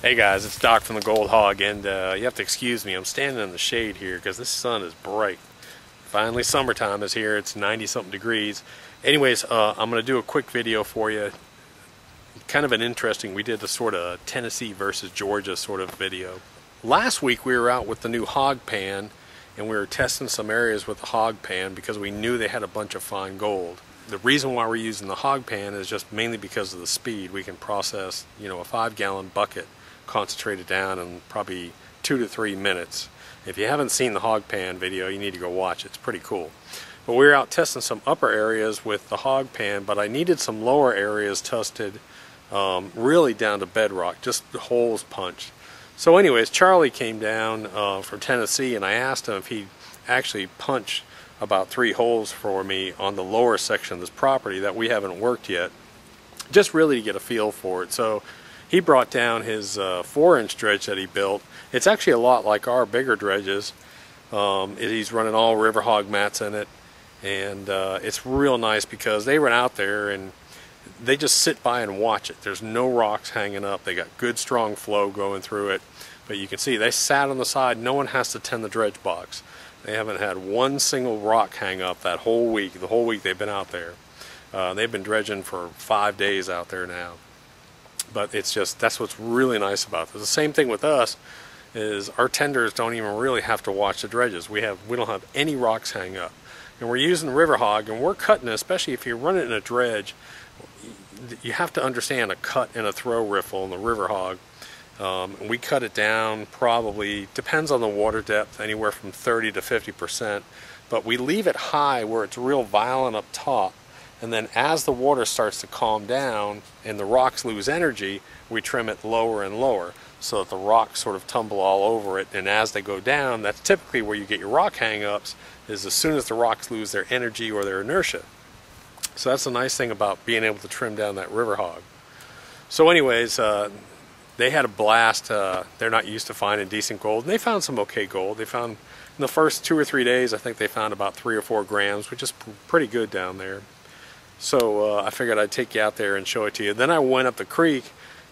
Hey guys, it's Doc from the Gold Hog, and you have to excuse me. I'm standing in the shade here because this sun is bright. Finally, summertime is here. It's 90-something degrees. Anyways, I'm going to do a quick video for you. Kind of an interesting, we did a sort of Tennessee versus Georgia sort of video. Last week we were out with the new hog pan, and we were testing some areas with the hog pan because we knew they had a bunch of fine gold. The reason why we're using the hog pan is just mainly because of the speed. We can process, a 5-gallon bucket concentrated down in probably 2 to 3 minutes. If you haven't seen the hog pan video, you need to go watch it. It's pretty cool. But we were out testing some upper areas with the hog pan, but I needed some lower areas tested really down to bedrock, just holes punched. So anyways, Charlie came down from Tennessee, and I asked him if he'd actually punch about 3 holes for me on the lower section of this property that we haven't worked yet, just really to get a feel for it. So he brought down his 4-inch dredge that he built. It's actually a lot like our bigger dredges. He's running all river hog mats in it, and it's real nice because they run out there and they just sit by and watch it. There's no rocks hanging up. They got good strong flow going through it. But you can see they sat on the side. No one has to tend the dredge box. They haven't had one single rock hang up that whole week. The whole week they've been out there. They've been dredging for 5 days out there now. But it's just, that's what's really nice about this. The same thing with us is our tenders don't even really have to watch the dredges. We don't have any rocks hang up. And we're using river hog, and we're cutting it, especially if you run it in a dredge. You have to understand a cut and a throw riffle in the river hog. We cut it down probably, depends on the water depth, anywhere from 30 to 50%. But we leave it high where it's real violent up top. And then as the water starts to calm down and the rocks lose energy, we trim it lower and lower so that the rocks sort of tumble all over it. And as they go down, that's typically where you get your rock hang-ups, is as soon as the rocks lose their energy or their inertia. So that's the nice thing about being able to trim down that river hog. So anyways, they had a blast. They're not used to finding decent gold, and they found some okay gold. They found, in the first 2 or 3 days, I think they found about 3 or 4 grams, which is pretty good down there. So I figured I'd take you out there and show it to you. Then I went up the creek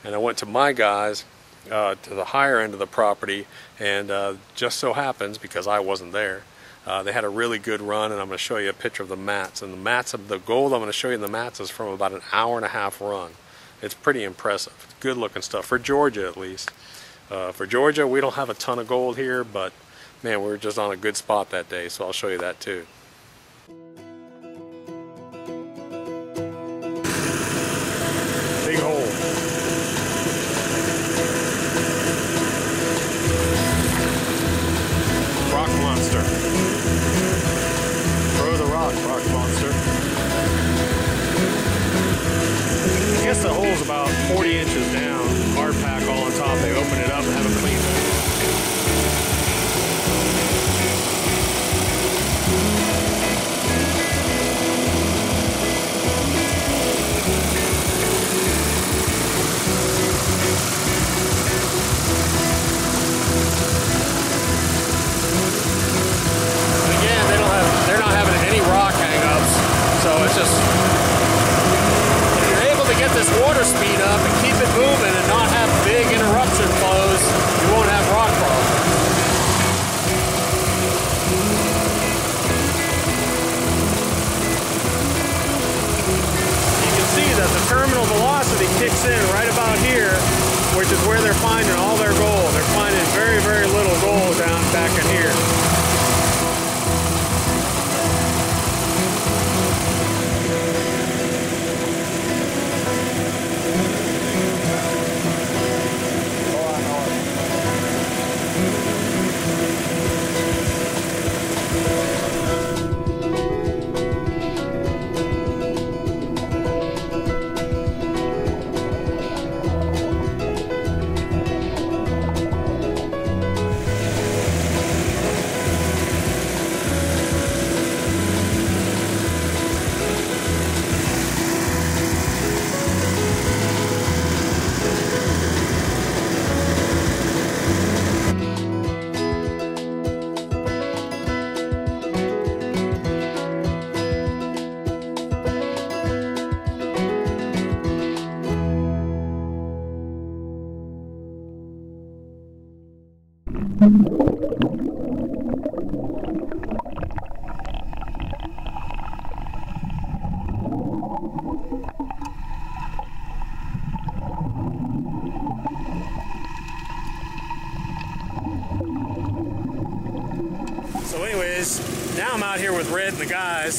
and I went to my guys to the higher end of the property, and just so happens, because I wasn't there, they had a really good run, and I'm going to show you a picture of the mats. And the mats, of the gold I'm going to show you in the mats is from about an 1.5 hour run. It's pretty impressive. Good looking stuff, for Georgia at least. For Georgia, we don't have a ton of gold here, but man, we were just on a good spot that day, so I'll show you that too. Big hole. Rock monster. Throw the rock, rock monster. I guess the hole's about 40 inches down. Hard pack all on top. They open it up and have a clean one. So anyways, now I'm out here with Red and the guys.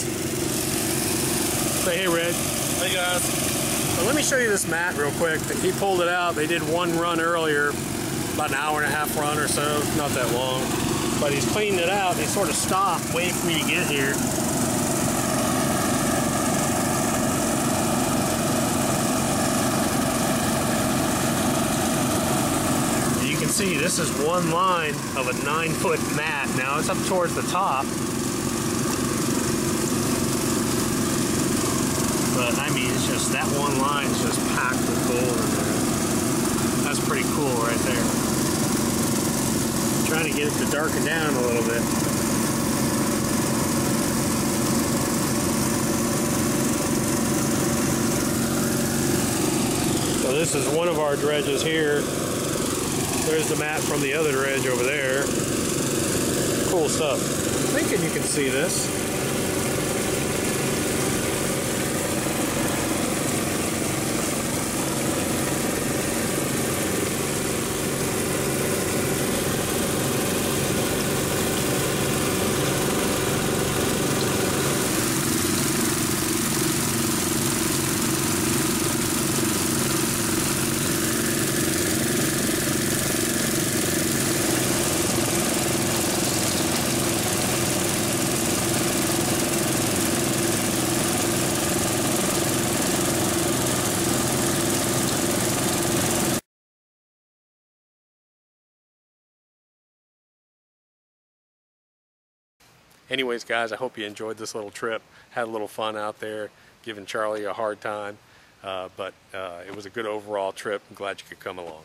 Say hey, Red. Hey guys. So let me show you this mat real quick. He pulled it out. They did one run earlier, about an hour and a half run or so, not that long. But he's cleaned it out. They sort of stopped waiting for me to get here. You can see this is one line of a 9-foot mat. Now it's up towards the top. But I mean, it's just that one line is just packed with gold in there. That's pretty cool right there. Trying to get it to darken down a little bit. So this is one of our dredges here. There's the mat from the other dredge over there. Cool stuff. I'm thinking you can see this. Anyways, guys, I hope you enjoyed this little trip. Had a little fun out there, giving Charlie a hard time. But it was a good overall trip. I'm glad you could come along.